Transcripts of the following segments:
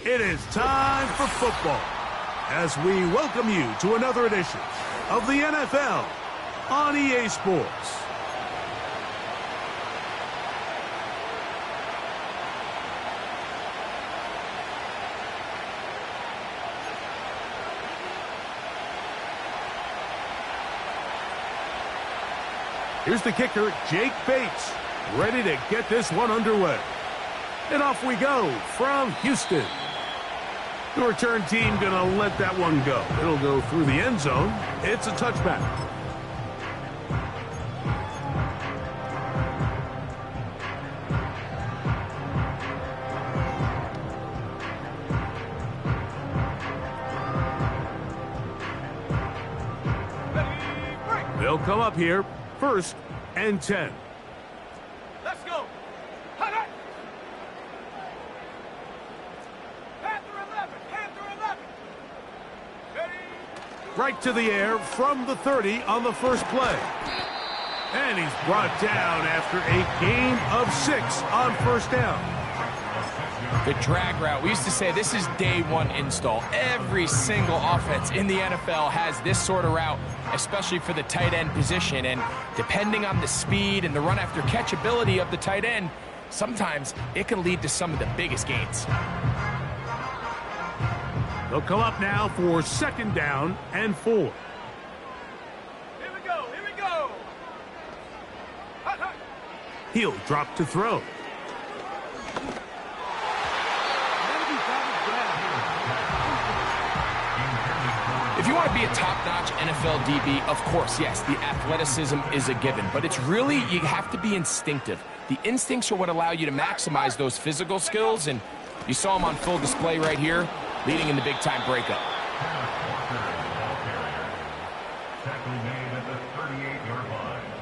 It is time for football as we welcome you to another edition of the NFL on EA Sports. Here's the kicker, Jake Bates, ready to get this one underway. And off we go from Houston. The return team going to let that one go. It'll go through the end zone. It's a touchback. They'll come up here, 1st and 10. Let's go. Panther 11. Ready. Right to the air from the 30 on the first play. And he's brought down after a gain of 6 on 1st down. The drag route. We used to say this is day one install. Every single offense in the NFL has this sort of route, especially for the tight end position. And depending on the speed and the run after catch ability of the tight end, sometimes it can lead to some of the biggest gains. They'll come up now for 2nd down and 4. Here we go. He'll drop to throw. If you want to be a top-notch NFL DB, of course, yes, the athleticism is a given. But it's really, you have to be instinctive. The instincts are what allow you to maximize those physical skills, and you saw them on full display right here, leading in the big-time breakup.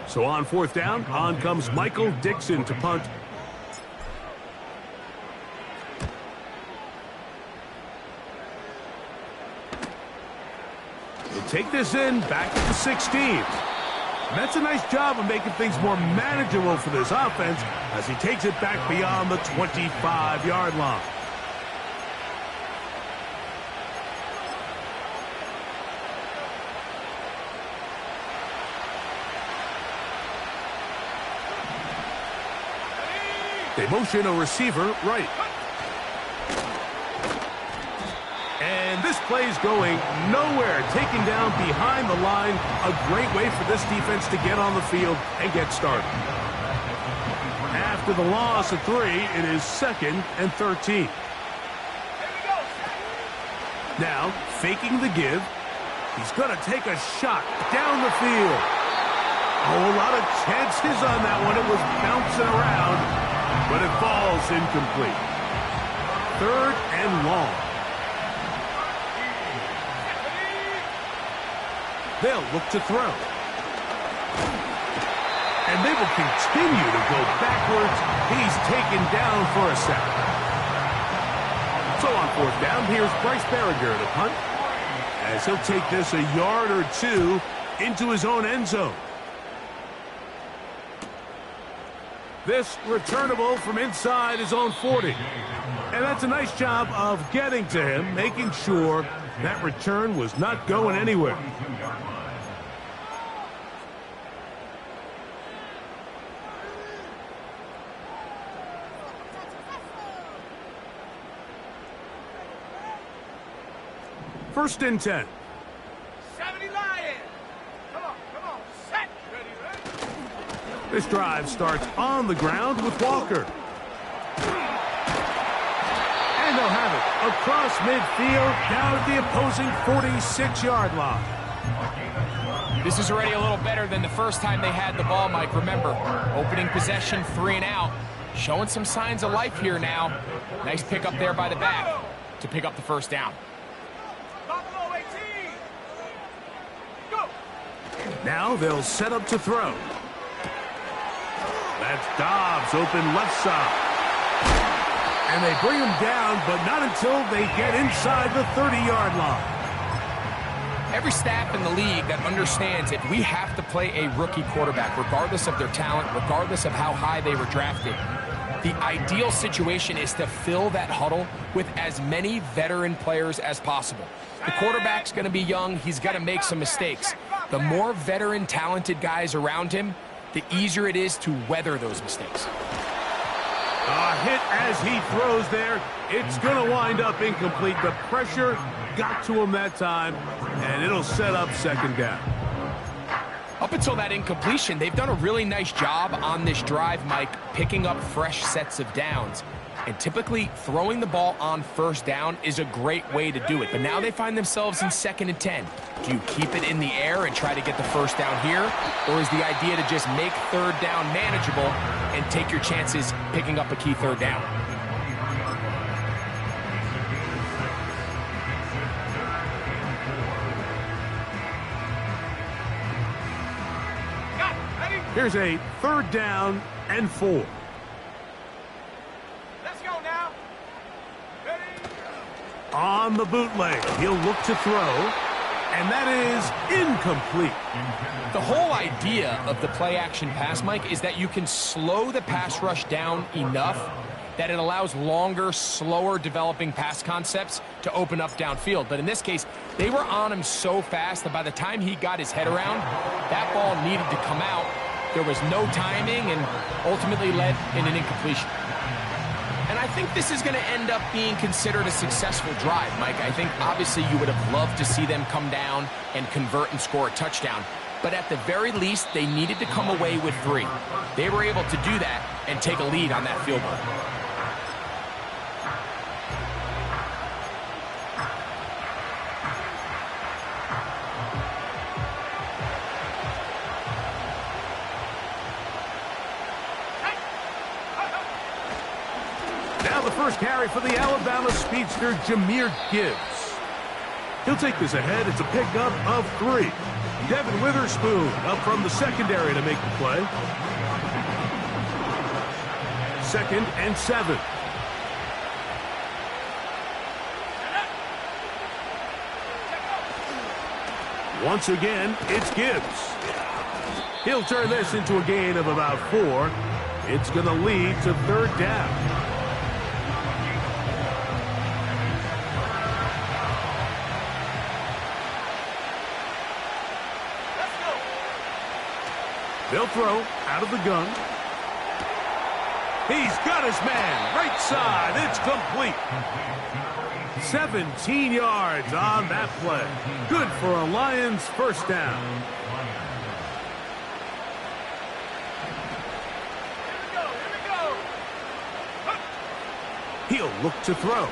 So on 4th down, on comes Michael Dixon to punt. He'll take this in back at the 16. That's a nice job of making things more manageable for this offense as he takes it back beyond the 25-yard line. They motion a receiver right. And this play's going nowhere. Taken down behind the line. A great way for this defense to get on the field and get started. After the loss of 3, it is 2nd and 13. Now, faking the give. He's going to take a shot down the field. Oh, a lot of chances on that one. It was bouncing around, but it falls incomplete. 3rd and long. They'll look to throw. And they will continue to go backwards. He's taken down for a sack. So on 4th down, here's Bryce Berringer to punt, as he'll take this a yard or 2 into his own end zone. This returnable from inside his own 40. And that's a nice job of getting to him, making sure that return was not going anywhere. First and 10. 70 Lions. Come on. Set. Ready. This drive starts on the ground with Walker. And they'll have it across midfield down at the opposing 46-yard line. This is already a little better than the first time they had the ball, Mike. Remember, opening possession, 3 and out. Showing some signs of life here now. Nice pick up there by the back to pick up the 1st down. Now they'll set up to throw. That's Dobbs open left side. And they bring him down, but not until they get inside the 30-yard line. Every staff in the league that understands it, we have to play a rookie quarterback, regardless of their talent, regardless of how high they were drafted. The ideal situation is to fill that huddle with as many veteran players as possible. The quarterback's going to be young. He's going to make some mistakes. The more veteran, talented guys around him, the easier it is to weather those mistakes. A hit as he throws there. It's going to wind up incomplete. The pressure got to him that time, and it'll set up second down. Up until that incompletion, they've done a really nice job on this drive, Mike, picking up fresh sets of downs. And typically, throwing the ball on first down is a great way to do it. But now they find themselves in 2nd and 10. Do you keep it in the air and try to get the first down here? Or is the idea to just make third down manageable and take your chances picking up a key third down? Here's a 3rd down and 4. Let's go now. Ready? On the bootleg, he'll look to throw, and that is incomplete. The whole idea of the play-action pass, Mike, is that you can slow the pass rush down enough that it allows longer, slower developing pass concepts to open up downfield. But in this case, they were on him so fast that by the time he got his head around, that ball needed to come out. There was no timing and ultimately led in an incompletion. And I think this is going to end up being considered a successful drive, Mike. I think obviously you would have loved to see them come down and convert and score a touchdown. But at the very least, they needed to come away with 3. They were able to do that and take a lead on that field goal. Now the first carry for the Alabama speedster, Jahmyr Gibbs. He'll take this ahead. It's a pickup of 3. Devin Witherspoon up from the secondary to make the play. 2nd and 7. Once again, it's Gibbs. He'll turn this into a gain of about 4. It's going to lead to 3rd down. They'll throw out of the gun. He's got his man. Right side. It's complete. 17 yards on that play. Good for a Lions first down. Here we go. He'll look to throw.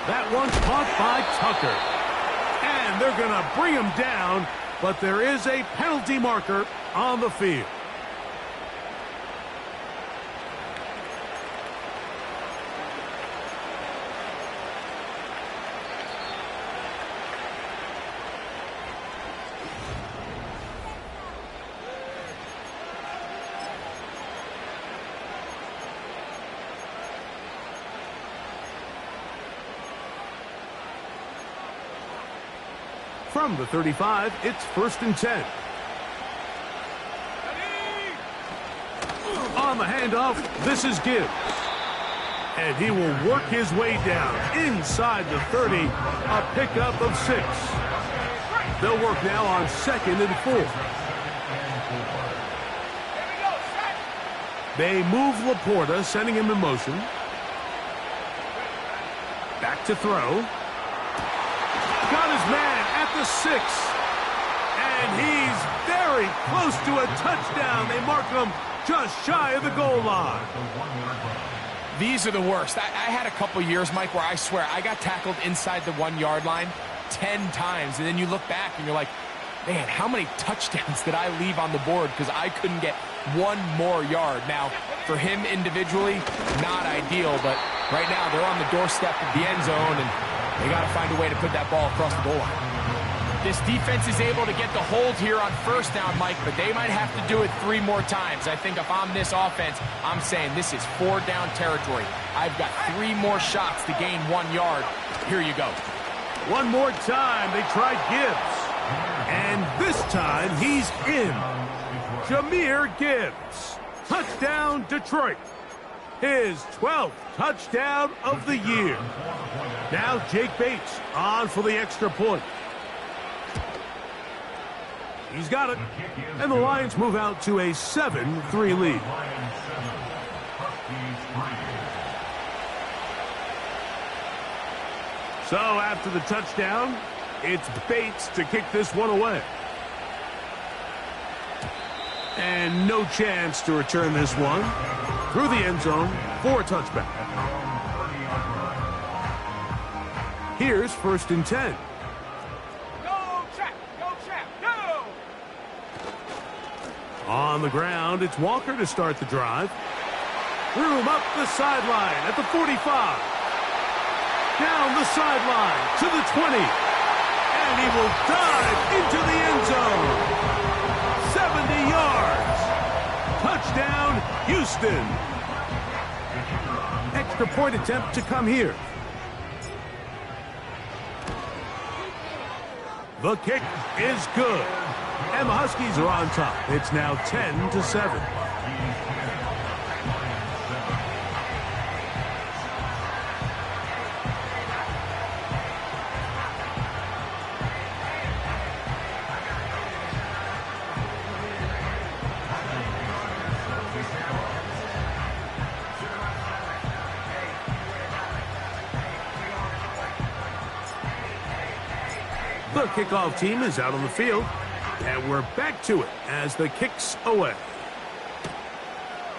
That one's caught by Tucker. And they're going to bring him down, but there is a penalty marker on the field. From the 35, it's 1st and 10. On the handoff, this is Gibbs. And he will work his way down inside the 30, a pickup of 6. They'll work now on 2nd and 4. They move Laporta, sending him in motion. Back to throw. Got his man at the 6. And he's very close to a touchdown. They mark him just shy of the goal line. These are the worst. I had a couple years, Mike, where I swear I got tackled inside the 1-yard line 10 times. And then you look back and you're like, man, how many touchdowns did I leave on the board because I couldn't get 1 more yard? Now, for him individually, not ideal, but right now they're on the doorstep of the end zone, and they got to find a way to put that ball across the goal line. This defense is able to get the hold here on first down, Mike, but they might have to do it 3 more times. I think if I'm this offense, I'm saying this is 4-down territory. I've got 3 more shots to gain 1 yard. Here you go. One more time, they tried Gibbs. And this time, he's in. Jahmyr Gibbs. Touchdown, Detroit. his 12th touchdown of the year. Now Jake Bates on for the extra point. He's got it, and the Lions move out to a 7-3 lead. So after the touchdown, it's Bates to kick this one away. And no chance to return this one through the end zone for a touchback. Here's 1st and 10. Go, Chap, go! On the ground, it's Walker to start the drive. Room up the sideline at the 45. Down the sideline to the 20. And he will dive into the end zone. 70 yards. Touchdown, Houston. Extra point attempt to come here. The kick is good. And the Huskies are on top. It's now 10-7. The kickoff team is out on the field, and we're back to it as the kick's away.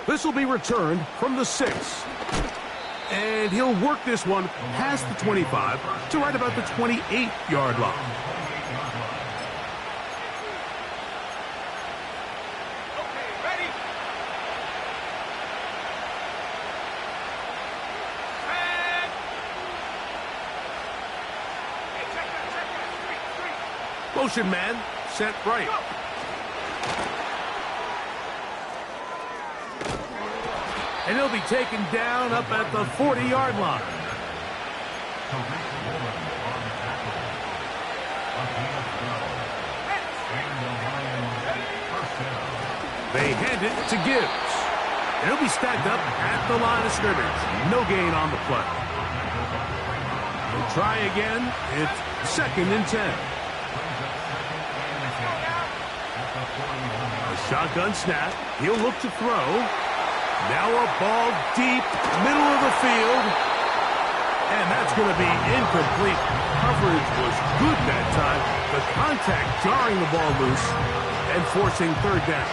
This will be returned from the 6. And he'll work this one past the 25 to right about the 28-yard line. Okay, ready? And... Hey, check that. Motion man set right. And he'll be taken down up at the 40-yard line. They hand it to Gibbs. And he'll be stacked up at the line of scrimmage. No gain on the play. They'll try again. It's 2nd and 10. A shotgun snap. He'll look to throw. Now a ball deep, middle of the field. And that's going to be incomplete. Coverage was good that time. The contact jarring the ball loose and forcing 3rd down.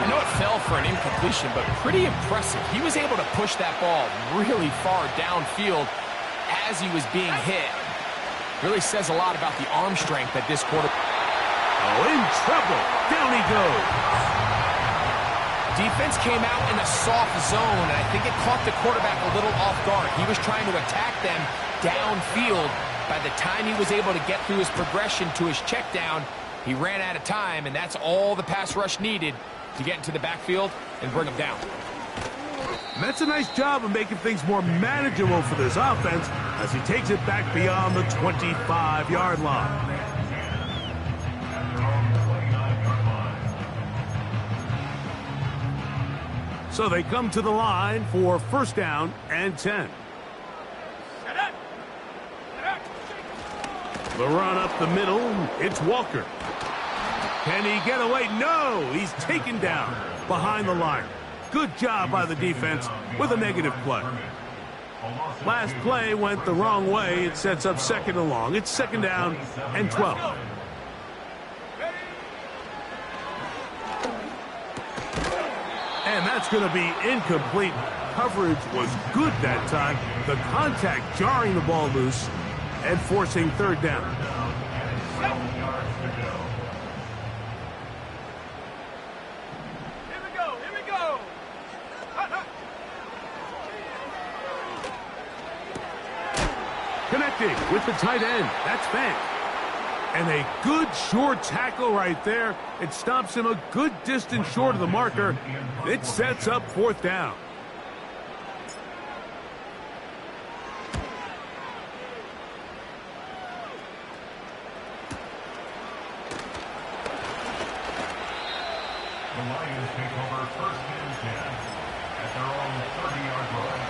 I know it fell for an incompletion, but pretty impressive. He was able to push that ball really far downfield as he was being hit. Really says a lot about the arm strength that this quarterback. Oh, in trouble. Down he goes. Defense came out in a soft zone, and I think it caught the quarterback a little off guard. He was trying to attack them downfield. By the time he was able to get through his progression to his check down, he ran out of time, and that's all the pass rush needed to get into the backfield and bring him down. And that's a nice job of making things more manageable for this offense as he takes it back beyond the 25-yard line. So they come to the line for 1st down and 10. The run up the middle, it's Walker. Can he get away? No, he's taken down behind the line. Good job by the defense with a negative play. Last play went the wrong way. It sets up 2nd and long. It's 2nd down and 12. And that's going to be incomplete. Coverage was good that time. The contact jarring the ball loose and forcing 3rd down. Here we go. Connecting with the tight end. That's Fant. And a good short tackle right there. It stops him a good distance short of the marker. It sets up 4th down. The Lions take over 1st and 10. at their own 30-yard line.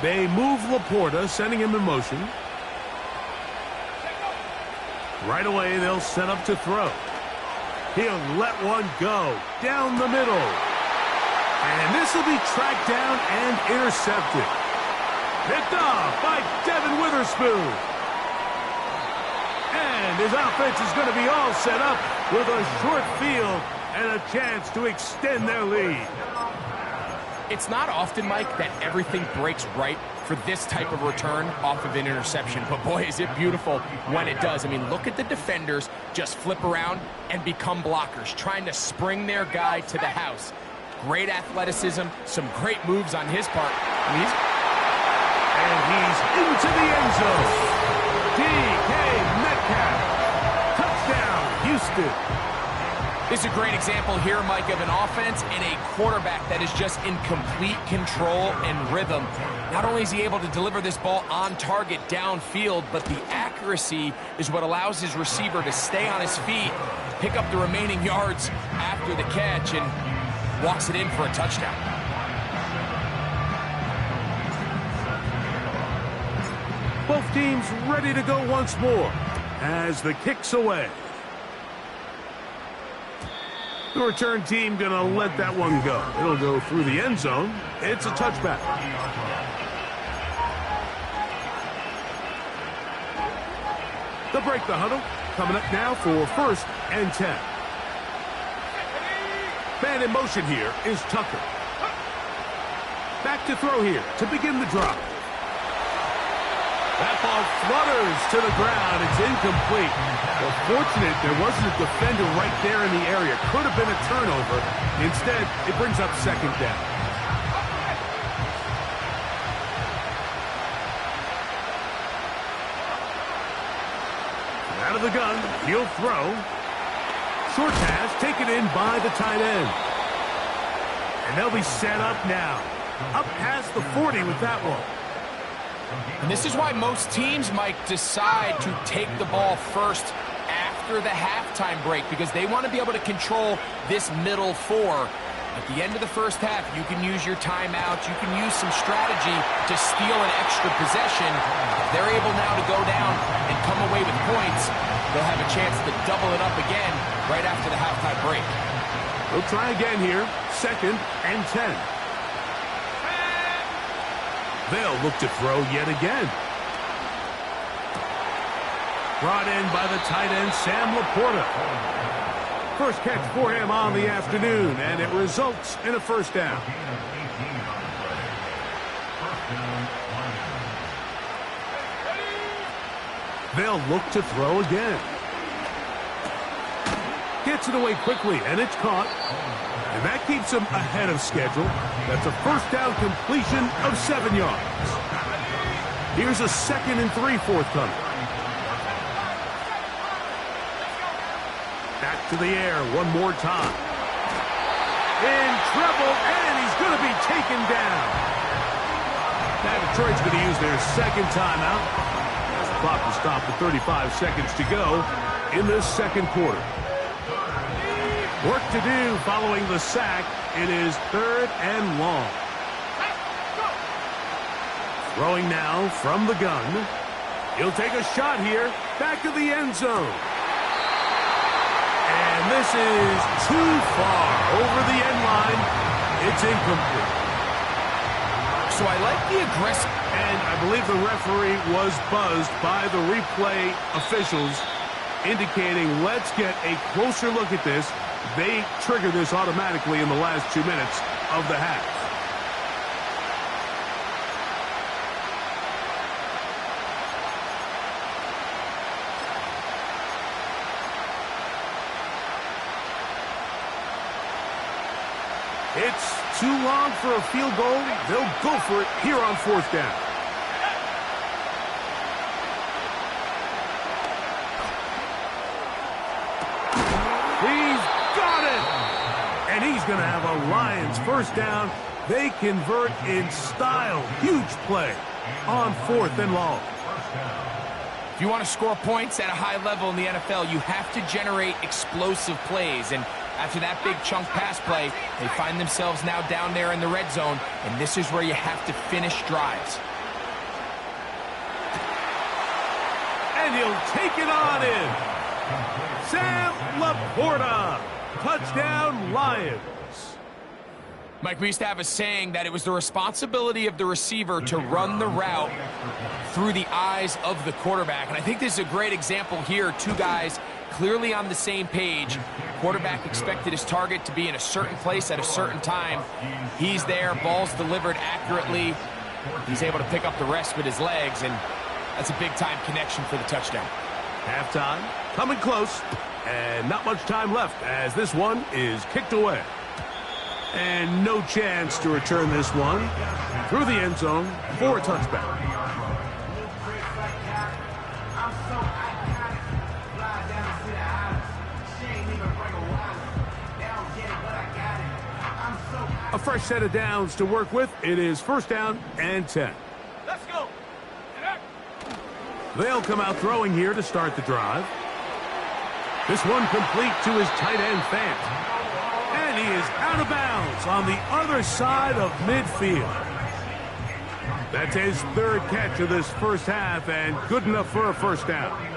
They move Laporta, sending him in motion. Right away, they'll set up to throw. He'll let one go down the middle. And this will be tracked down and intercepted. Picked off by Devin Witherspoon. And his offense is going to be all set up with a short field and a chance to extend their lead. It's not often, Mike, that everything breaks right for this type of return off of an interception. But boy, is it beautiful when it does. I mean, look at the defenders just flip around and become blockers, trying to spring their guy to the house. Great athleticism, some great moves on his part. And he's into the end zone. DK Metcalf. Touchdown, Houston. This is a great example here, Mike, of an offense and a quarterback that is just in complete control and rhythm. Not only is he able to deliver this ball on target downfield, but the accuracy is what allows his receiver to stay on his feet, pick up the remaining yards after the catch, and walks it in for a touchdown. Both teams ready to go once more as the kick's away. The return team going to let that one go. It'll go through the end zone. It's a touchback. They'll break the huddle. Coming up now for 1st and 10. Man in motion here is Tucker. Back to throw here to begin the drive. That ball flutters to the ground. It's incomplete. Well, fortunate there wasn't a defender right there in the area. Could have been a turnover. Instead, it brings up 2nd down. Out of the gun, he'll throw. Short pass taken in by the tight end. And they'll be set up now. Up past the 40 with that one. And this is why most teams, Mike, decide to take the ball first after the halftime break, because they want to be able to control this middle 4. At the end of the first half, you can use your timeouts, you can use some strategy to steal an extra possession. If they're able now to go down and come away with points, they'll have a chance to double it up again right after the halftime break. We'll try again here, 2nd and 10. They'll look to throw yet again. Brought in by the tight end, Sam Laporta. First catch for him on the afternoon, and it results in a 1st down. They'll look to throw again. Gets it away quickly, and it's caught. And that keeps him ahead of schedule. That's a 1st down completion of 7 yards. Here's a 2nd and 3 forthcoming. Back to the air one more time. In trouble, and he's going to be taken down. Now Detroit's going to use their 2nd timeout. The clock will stop with 35 seconds to go in this 2nd quarter. Work to do following the sack. It is 3rd and long. Throwing now from the gun. He'll take a shot here. Back to the end zone. And this is too far over the end line. It's incomplete. So I like the aggressive. And I believe the referee was buzzed by the replay officials, indicating let's get a closer look at this. They trigger this automatically in the last 2 minutes of the half. It's too long for a field goal. They'll go for it here on 4th down. And he's going to have a Lions 1st down. They convert in style. Huge play. on 4th and long. If you want to score points at a high level in the NFL, you have to generate explosive plays. And after that big chunk pass play, they find themselves now down there in the red zone, and this is where you have to finish drives. And he'll take it on in. Sam Laporta. Touchdown, Lions. Mike, we used to have a saying that it was the responsibility of the receiver to run the route through the eyes of the quarterback. And I think this is a great example here. Two guys clearly on the same page. Quarterback expected his target to be in a certain place at a certain time. He's there, ball's delivered accurately. He's able to pick up the rest with his legs, and that's a big-time connection for the touchdown. Halftime, coming close, and not much time left as this one is kicked away. And no chance to return this one through the end zone for a touchback. A fresh set of downs to work with. It is 1st down and 10. Let's go. They'll come out throwing here to start the drive. This one complete to his tight end, Fant. And he is out of bounds on the other side of midfield. That's his 3rd catch of this first half, and good enough for a 1st down. Here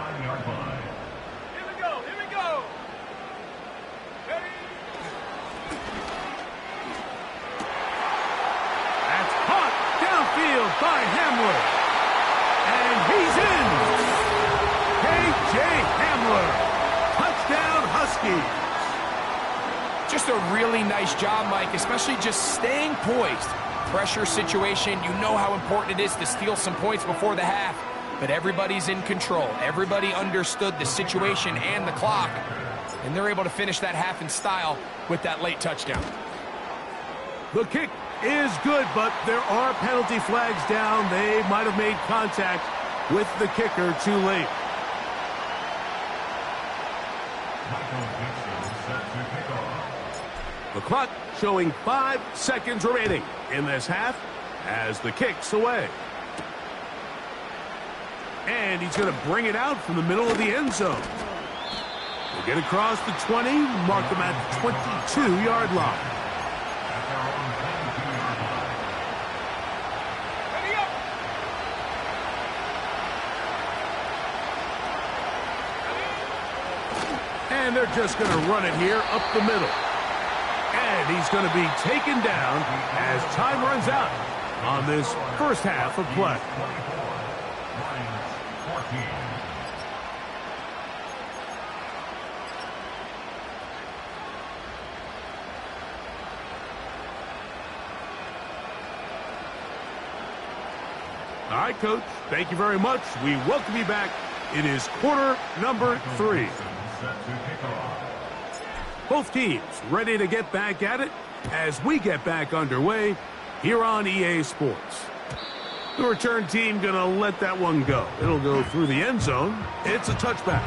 we go. Here we go. Ready? That's caught downfield by Hamler. And he's in. K.J. Hamler. Touchdown, Huskies. Just a really nice job, Mike, especially just staying poised. Pressure situation, you know how important it is to steal some points before the half, but everybody's in control. Everybody understood the situation and the clock, and they're able to finish that half in style with that late touchdown. The kick is good, but there are penalty flags down. They might have made contact with the kicker too late. The clock showing 5 seconds remaining in this half as the kick's away. And he's going to bring it out from the middle of the end zone. They get across the 20, mark them at the 22-yard line. Ready up. And they're just going to run it here up the middle. And he's going to be taken down as time runs out on this first half of play. All right, Coach, thank you very much. We welcome you back. It is quarter number 3. Both teams ready to get back at it as we get back underway here on EA Sports. The return team going to let that one go. It'll go through the end zone. It's a touchback.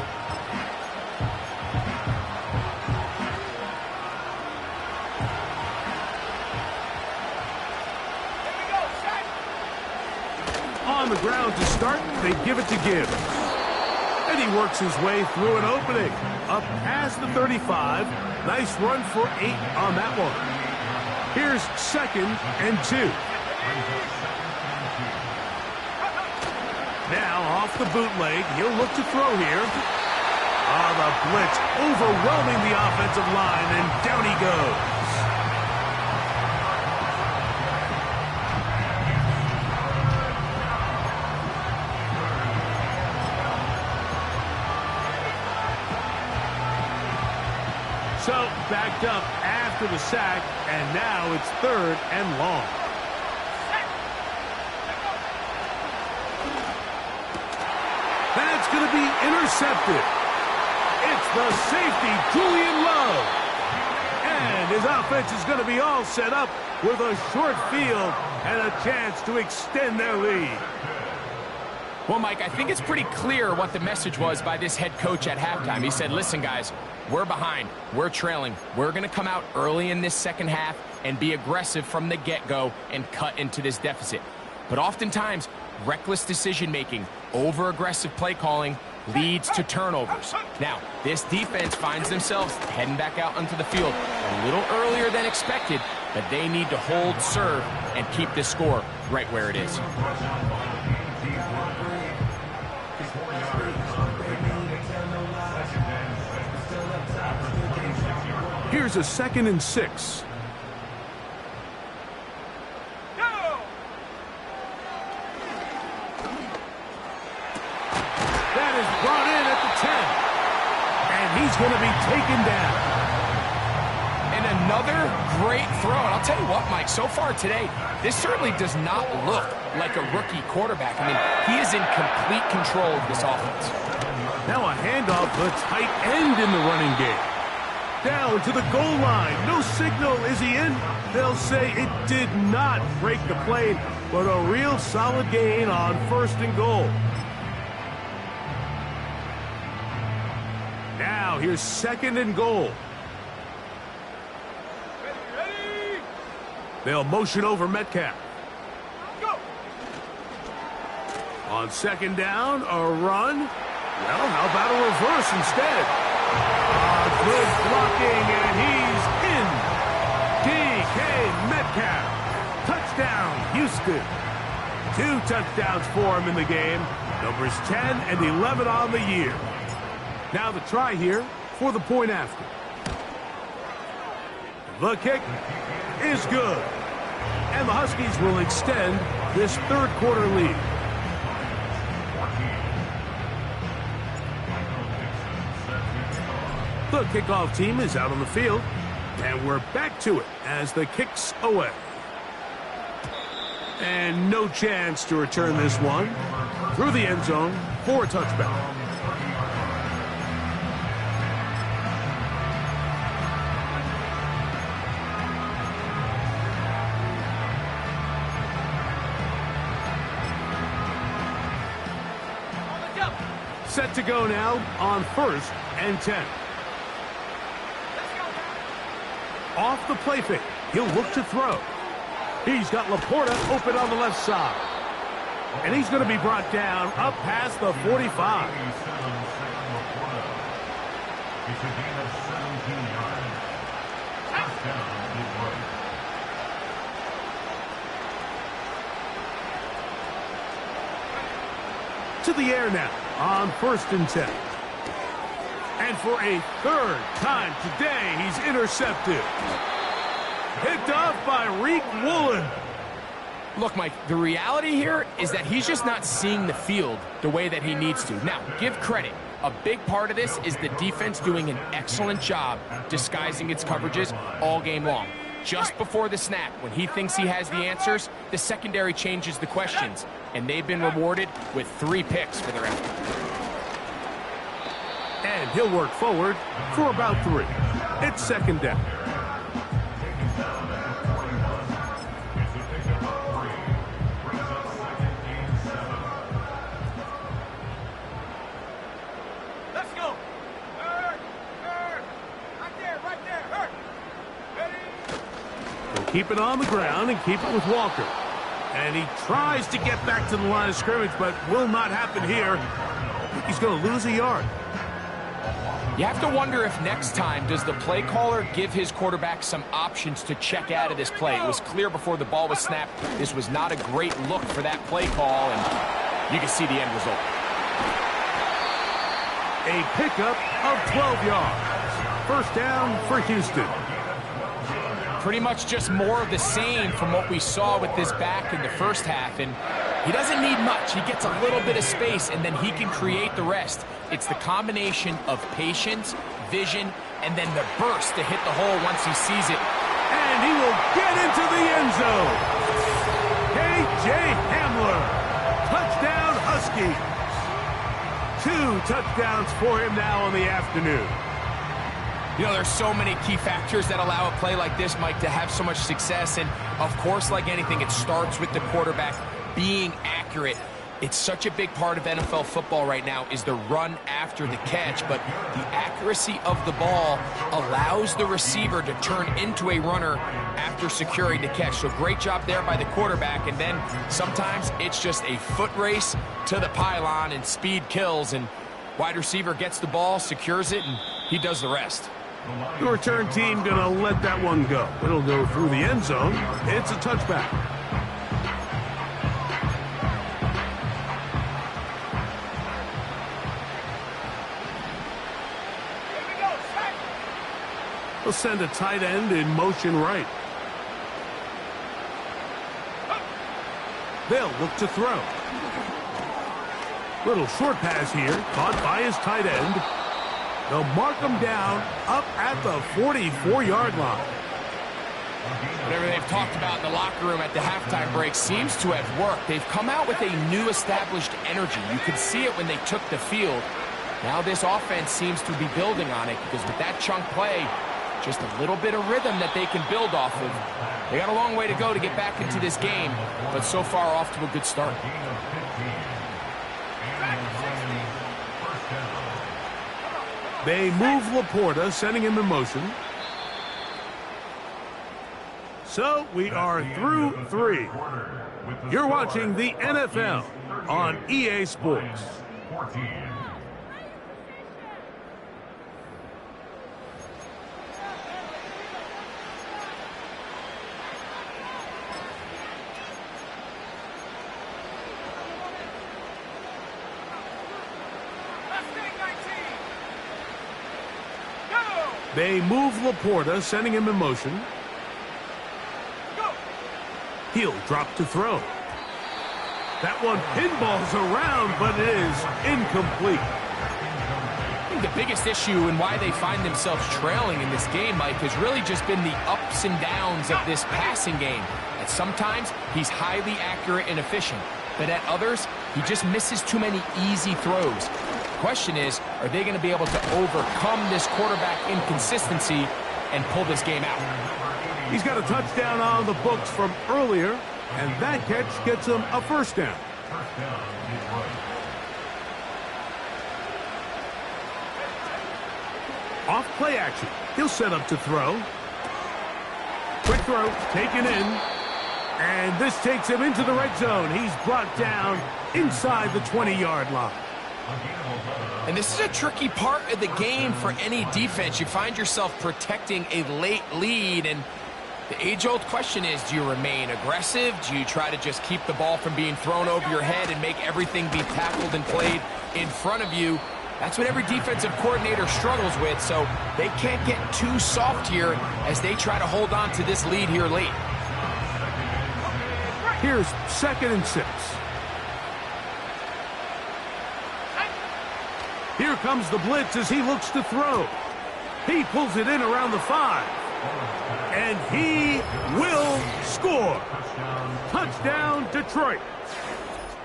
On the ground to start, they give it to Gibbs. And he works his way through an opening. Up past the 35. Nice run for 8 on that one. Here's 2nd and 2. Now off the bootleg. He'll look to throw here. The blitz overwhelming the offensive line, and down he goes. So backed up after the sack, and now it's 3rd and long. That's going to be intercepted. It's the safety, Julian Love. And his offense is going to be all set up with a short field and a chance to extend their lead. Well, Mike, I think it's pretty clear what the message was by this head coach at halftime. He said, listen, guys, we're behind. We're trailing. We're going to come out early in this second half and be aggressive from the get-go and cut into this deficit. But oftentimes, reckless decision-making, over-aggressive play calling leads to turnovers. Now, this defense finds themselves heading back out onto the field a little earlier than expected, but they need to hold serve and keep this score right where it is. Here's a 2nd and 6. That is brought in at the 10. And he's going to be taken down. And another great throw. And I'll tell you what, Mike, so far today, this certainly does not look like a rookie quarterback. I mean, he is in complete control of this offense. Now a handoff to the tight end in the running game. Down to the goal line. No signal. Is he in? They'll say it did not break the plane, but a real solid gain on 1st and goal. Now here's 2nd and goal. Ready. They'll motion over Metcalf. Go. On 2nd down, a run. Well, how about a reverse instead? Good blocking, and he's in. DK Metcalf. Touchdown, Houston. 2 touchdowns for him in the game. Numbers 10 and 11 on the year. Now the try here for the point after. The kick is good. And the Huskies will extend this 3rd quarter lead. The kickoff team is out on the field, and we're back to it as the kick's away. And no chance to return this one through the end zone for a touchback. Set to go now on 1st and 10. Off the play fake. He'll look to throw. He's got Laporta open on the left side. And he's going to be brought down up past the 45. It's a gain of 17 yards. Touchdown, Detroit. To the air now on 1st and 10. And for a 3rd time today, he's intercepted. Picked off by Reek Woolen. Look, Mike, the reality here is that he's just not seeing the field the way that he needs to. Now, give credit. A big part of this is the defense doing an excellent job disguising its coverages all game long. Just before the snap, when he thinks he has the answers, the secondary changes the questions, and they've been rewarded with 3 picks for their effort. And he'll work forward for about 3. It's 2nd down. Let's go. Hurt. Right there. Hurt. Ready. He'll keep it on the ground and keep it with Walker. And he tries to get back to the line of scrimmage, but will not happen here. He's going to lose a yard. You have to wonder if next time does the play caller give his quarterback some options to check out of this play. It was clear before the ball was snapped this was not a great look for that play call, and you can see the end result. A pickup of 12 yards. 1st down for Houston. Pretty much just more of the same from what we saw with this back in the first half, and he doesn't need much. He gets a little bit of space, and then he can create the rest. It's the combination of patience, vision, and then the burst to hit the hole once he sees it. And he will get into the end zone. K.J. Hamler. Touchdown Huskies. 2 touchdowns for him now on the afternoon. You know, there's so many key factors that allow a play like this, Mike, to have so much success. And, of course, like anything, it starts with the quarterback being accurate. It's such a big part of NFL football right now is the run after the catch, but the accuracy of the ball allows the receiver to turn into a runner after securing the catch. So great job there by the quarterback, and then sometimes it's just a foot race to the pylon and speed kills, and wide receiver gets the ball, secures it, and he does the rest. The return team going to let that one go. It'll go through the end zone. It's a touchback. They'll send a tight end in motion right. They'll look to throw. Little short pass here, caught by his tight end. They'll mark him down up at the 44-yard line. Whatever they've talked about in the locker room at the halftime break seems to have worked. They've come out with a new established energy. You could see it when they took the field. Now this offense seems to be building on it because with that chunk play, just a little bit of rhythm that they can build off of. They got a long way to go to get back into this game, but so far off to a good start. They move Laporta, sending him in motion. So we are through 3. You're watching the NFL on EA Sports. They move Laporta, sending him in motion. He'll drop to throw. That one pinballs around, but it is incomplete. I think the biggest issue and why they find themselves trailing in this game, Mike, has really just been the ups and downs of this passing game. At sometimes, he's highly accurate and efficient, but at others, he just misses too many easy throws. The question is, are they going to be able to overcome this quarterback inconsistency and pull this game out? He's got a touchdown on the books from earlier, and that catch gets him a first down. Off play action. He'll set up to throw. Quick throw, taken in. And this takes him into the red zone. He's brought down inside the 20-yard line. And this is a tricky part of the game for any defense. You find yourself protecting a late lead, and the age-old question is, do you remain aggressive? Do you try to just keep the ball from being thrown over your head and make everything be tackled and played in front of you? That's what every defensive coordinator struggles with, so they can't get too soft here as they try to hold on to this lead here late. Here's 2nd and 6. Here comes the blitz as he looks to throw. He pulls it in around the 5. And he will score. Touchdown, Detroit.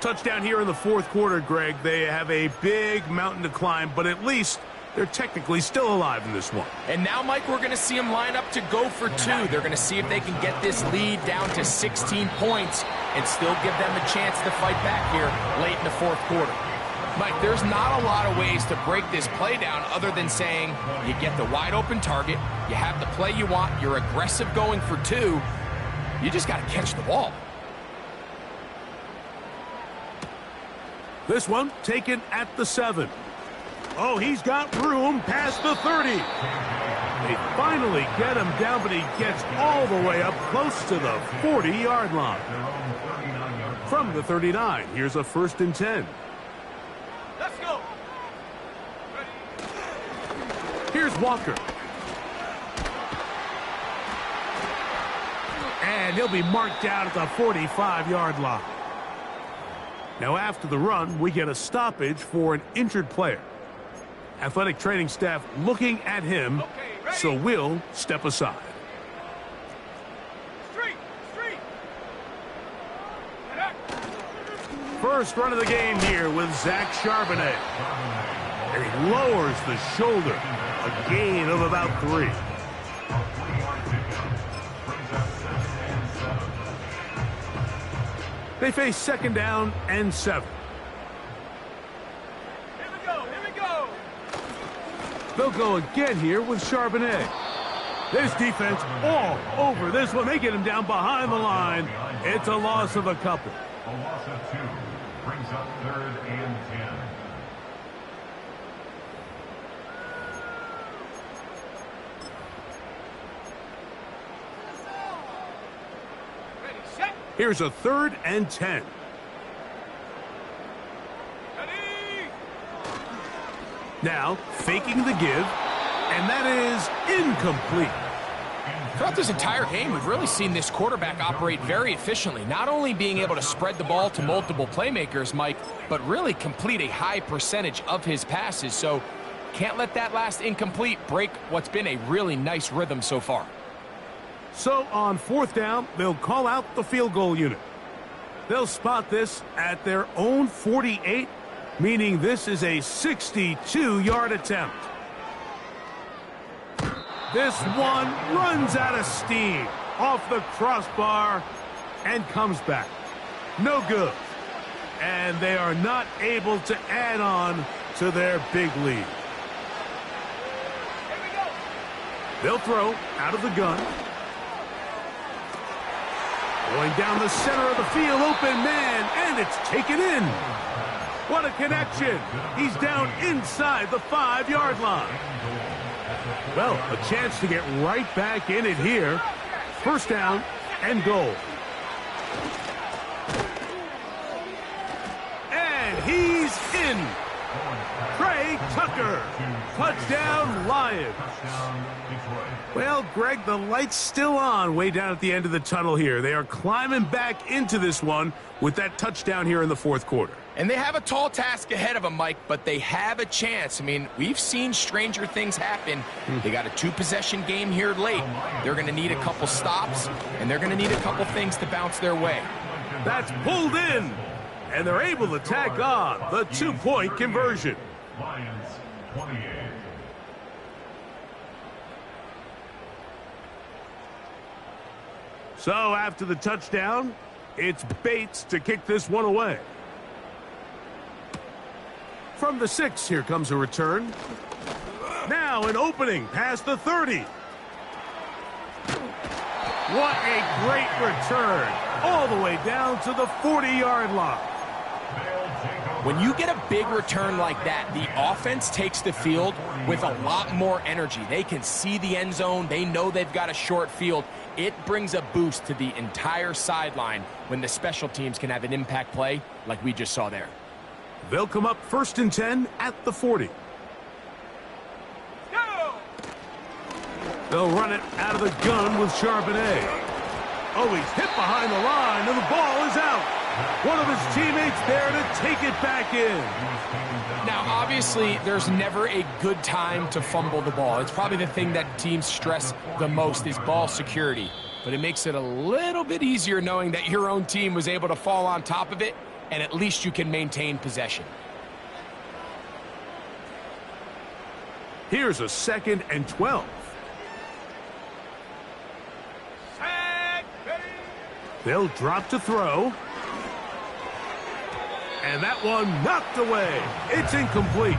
Touchdown here in the 4th quarter, Greg. They have a big mountain to climb, but at least they're technically still alive in this one. And now, Mike, we're going to see them line up to go for 2. They're going to see if they can get this lead down to 16 points and still give them a chance to fight back here late in the 4th quarter. Mike, there's not a lot of ways to break this play down other than saying you get the wide open target, you have the play you want, you're aggressive going for 2, you just got to catch the ball. This one taken at the 7. Oh, he's got room past the 30. They finally get him down, but he gets all the way up close to the 40-yard line. From the 39, here's a 1st and 10. Let's go. Here's Walker. And he'll be marked down at the 45-yard line. Now after the run, we get a stoppage for an injured player. Athletic training staff looking at him, so we'll step aside. First run of the game here with Zach Charbonnet. And he lowers the shoulder. A gain of about 3. They face 2nd down and 7. They'll go again here with Charbonnet. This defense all over this one. They get him down behind the line. It's a loss of a couple. A loss of 2 brings up 3rd and 10. Ready, set. Here's a 3rd and 10. Ready. Now, faking the give, and that is incomplete. Throughout this entire game, we've really seen this quarterback operate very efficiently, not only being able to spread the ball to multiple playmakers, Mike, but really complete a high percentage of his passes. So can't let that last incomplete break what's been a really nice rhythm so far. So on 4th down, they'll call out the field goal unit. They'll spot this at their own 48, meaning this is a 62-yard attempt. This one runs out of steam off the crossbar and comes back. No good. And they are not able to add on to their big lead. Here we go. They'll throw out of the gun. Going down the center of the field, open man, and it's taken in. What a connection. He's down inside the 5-yard line. Well, a chance to get right back in it here. 1st down and goal. And he's in. Trey Tucker. Touchdown, Lions. Well, Greg, the light's still on way down at the end of the tunnel here. They are climbing back into this one with that touchdown here in the 4th quarter. And they have a tall task ahead of them, Mike, but they have a chance. I mean, we've seen stranger things happen. They got a 2-possession game here late. They're going to need a couple stops, and they're going to need a couple things to bounce their way. That's pulled in, and they're able to tack on the 2-point conversion. Lions 28. So after the touchdown, it's Bates to kick this one away. From the 6, here comes a return. Now an opening past the 30. What a great return. All the way down to the 40-yard line. When you get a big return like that, the offense takes the field with a lot more energy. They can see the end zone. They know they've got a short field. It brings a boost to the entire sideline when the special teams can have an impact play like we just saw there. They'll come up 1st and 10 at the 40. Go. They'll run it out of the gun with Charbonnet. Oh, he's hit behind the line, and the ball is out. One of his teammates there to take it back in. Now, obviously, there's never a good time to fumble the ball. It's probably the thing that teams stress the most is ball security. But it makes it a little bit easier knowing that your own team was able to fall on top of it, and at least you can maintain possession. Here's a 2nd and 12. Set. Ready. They'll drop to throw. And that one knocked away. It's incomplete.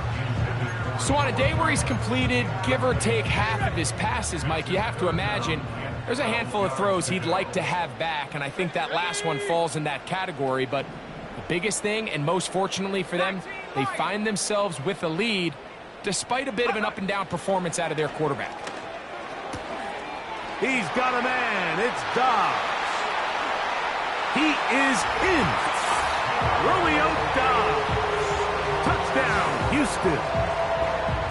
So on a day where he's completed, give or take half of his passes, Mike, you have to imagine there's a handful of throws he'd like to have back, and I think that last one falls in that category. But the biggest thing, and most fortunately for them, they find themselves with a lead despite a bit of an up-and-down performance out of their quarterback. He's got a man. It's Dobbs. He is in. Romeo Dobbs. Touchdown, Houston.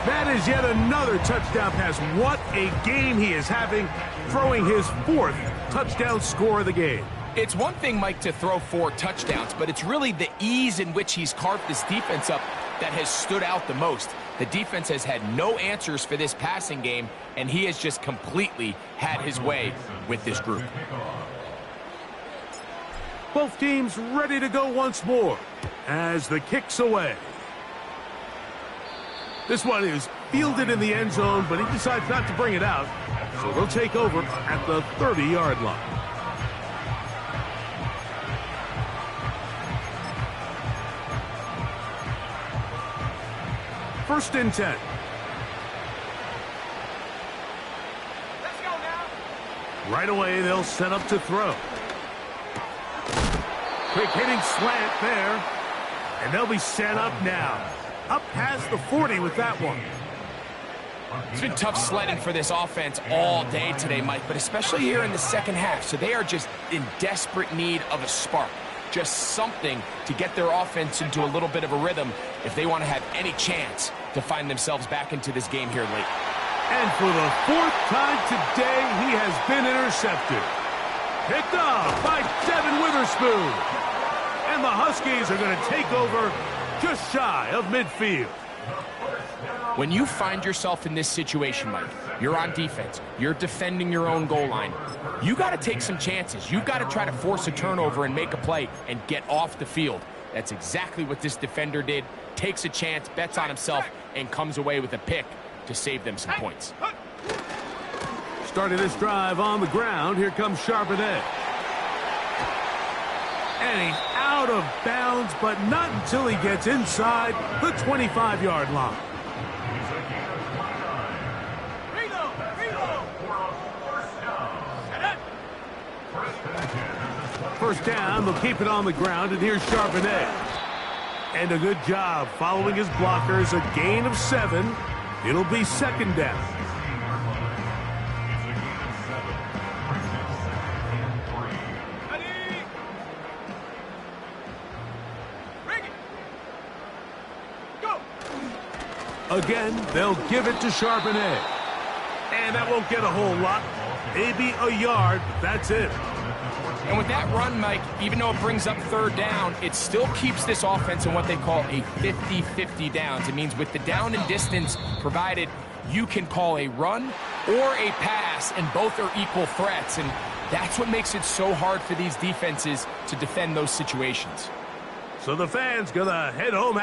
That is yet another touchdown pass. What a game he is having, throwing his 4th touchdown score of the game. It's one thing, Mike, to throw 4 touchdowns, but it's really the ease in which he's carved this defense up that has stood out the most. The defense has had no answers for this passing game, and he has just completely had his way with this group. Both teams ready to go once more as the kick's away. This one is fielded in the end zone, but he decides not to bring it out, so they'll take over at the 30-yard line. First and 10. Right away, they'll set up to throw. Quick hitting slant there. And they'll be set up now. Up past the 40 with that one. It's been tough sledding for this offense all day today, Mike, but especially here in the second half. So they are just in desperate need of a spark. Just something to get their offense into a little bit of a rhythm if they want to have any chance to find themselves back into this game here late. And for the 4th time today, he has been intercepted. Picked off by Devin Witherspoon. And the Huskies are going to take over just shy of midfield. When you find yourself in this situation, Mike, you're on defense, you're defending your own goal line, you got to take some chances. You've got to try to force a turnover and make a play and get off the field. That's exactly what this defender did. Takes a chance, bets on himself, and comes away with a pick to save them some points. Starting this drive on the ground, here comes Charbonnet. And he's out of bounds, but not until he gets inside the 25-yard line. First down, they'll keep it on the ground, and here's Charbonnet. And a good job following his blockers, a gain of 7. It'll be second down. Again, they'll give it to Charbonnet. And that won't get a whole lot. Maybe a yard, but that's it. And with that run, Mike, even though it brings up third down, it still keeps this offense in what they call a 50-50 downs. It means with the down and distance provided, you can call a run or a pass, and both are equal threats. And that's what makes it so hard for these defenses to defend those situations. So the fans gonna head home.